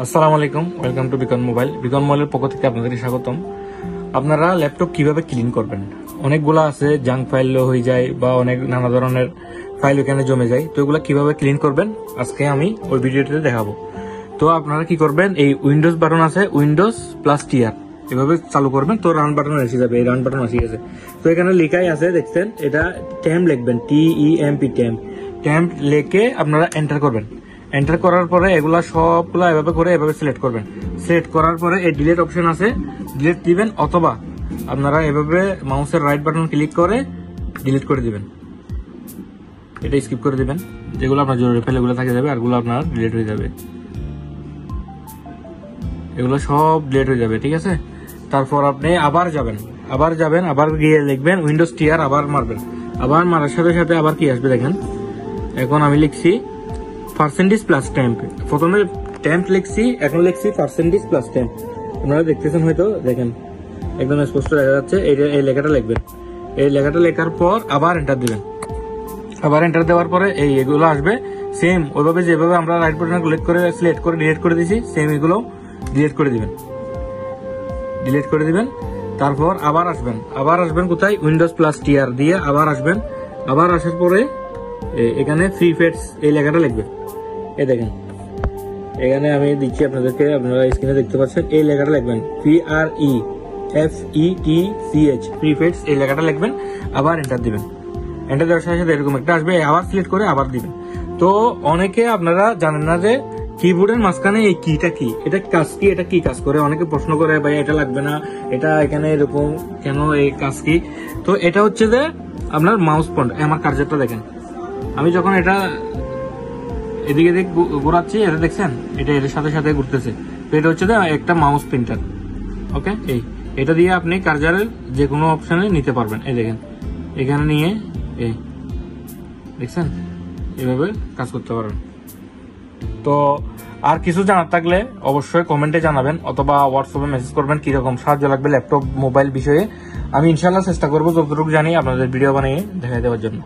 আসসালামু আলাইকুম, welcome to Beacon mobile. Beacon মোবাইলের পক্ষ থেকে আপনাদের স্বাগতম। আপনারা ল্যাপটপ কিভাবে ক্লিন করবেন? অনেকগুলো আছে, জাঙ্ক ফাইল হয়ে যায় বা অনেক নানা ধরনের ফাইল এখানে জমে যায়। তো এগুলো কিভাবে ক্লিন করবেন আজকে আমি ওই ভিডিওটিতে দেখাবো। তো আপনারা কি করবেন, এই উইন্ডোজ বাটন আছে, উইন্ডোজ প্লাস টিআর এভাবে চালু করবেন। তো রান বাটন এসে যাবে, এই রান বাটন এসে গেছে। তো এখানে লেখাই আছে, দেখছেন, এটা ট্যাম্প লিখবেন, TEMP ট্যাম্প লিখে আপনারা এন্টার করবেন। এন্টার করার পরে এগুলা সবগুলা এভাবে করে এভাবে সিলেক্ট করবেন। সিলেক্ট করার পরে এই ডিলিট অপশন আছে, ডিলিট দিবেন, অথবা আপনারা এভাবে মাউসের রাইট বাটন ক্লিক করে ডিলিট করে দিবেন। এটা স্কিপ করে দিবেন, যেগুলো আপনার জরুরি ফাইল এগুলো থাকে যাবে, আরগুলো আপনার ডিলিট হয়ে যাবে। এগুলো সব ডিলিট হয়ে যাবে, ঠিক আছে। তারপর আপনি আবার যাবেন, আবার গিয়ে লিখবেন উইন্ডোজ টিআর, আবার মারবেন। আবার মারার সাথে সাথে আবার কি আসবে দেখেন। এখন আমি লিখছি পার্সেন্টেজ প্লাস ট্যাম্প। প্রথমে ট্যাম্প লিখছি, এখন লিখছি পার্সেন্টেজ প্লাস ট্যাম্প। আপনারা দেখতেছেন হয়তো, দেখেন একদম স্পষ্ট দেখা যাচ্ছে। এই লেখাটা লিখবেন। এই লেখাটা লেখার পর আবার এন্টার দিবেন। আবার এন্টার দেওয়ার পরে এগুলো আসবে সেম ওইভাবে, যেভাবে আমরা রাইট বাটনে ক্লিক করে সিলেক্ট করে ডিলিট করে দিয়েছি, সেম এগুলো ডিলিট করে দিবেন। তারপর আবার আসবেন কোথায়, উইন্ডোজ প্লাস টিআর দিয়ে আবার আসবেন। আবার আসার পরে এখানে ফ্রি ফেটস এই লেখাটা লিখবেন। এই দেখেন, এখানে আমি দিচ্ছি আপনাদেরকে, আপনারা স্ক্রিনে দেখতে পাচ্ছেন, এই লেখাটা লিখবেন, PREFETCH ফ্রি ফেটস এই লেখাটা লিখবেন। আবার এন্টার দিবেন। এন্টার দেওয়ার সাথে সাথে এরকম একটা আসবে, আবার সিলেক্ট করে আবার দিবেন। তো অনেকে আপনারা জানেন না যে কিবোর্ডের মাঝখানে এই কিটা কি, এটা কাজ কি, এটা কি কাজ করে। অনেকে প্রশ্ন করে, ভাই এটা লাগবে না, এটা এখানে এরকম কেন, এই কাজ কি? তো এটা হচ্ছে যে আপনার মাউস পয়েন্ট। আমার কার্সারটা দেখেন, আমি যখন এটা এদিকে ঘোরাচ্ছি, এটা দেখছেন, এটা এর সাথে সাথে ঘুরতেছে। তো এটা হচ্ছে যে একটা মাউস প্রিন্টার। ওকে, এটা দিয়ে আপনি কার্সারের যে কোনো অপশনে নিতে পারবেন। এই দেখেন, এখানে নিয়ে এই দেখছেন, এভাবে কাজ করতে পারবেন। তো আর কিছু জানার থাকলে অবশ্যই কমেন্টে জানাবেন, অথবা হোয়াটসঅ্যাপে মেসেজ করবেন কিরকম সাহায্য লাগবে ল্যাপটপ মোবাইল বিষয়ে। আমি ইনশাল্লাহ চেষ্টা করবো যতটুকু জানি আপনাদের ভিডিও বানিয়ে দেখাই দেওয়ার জন্য।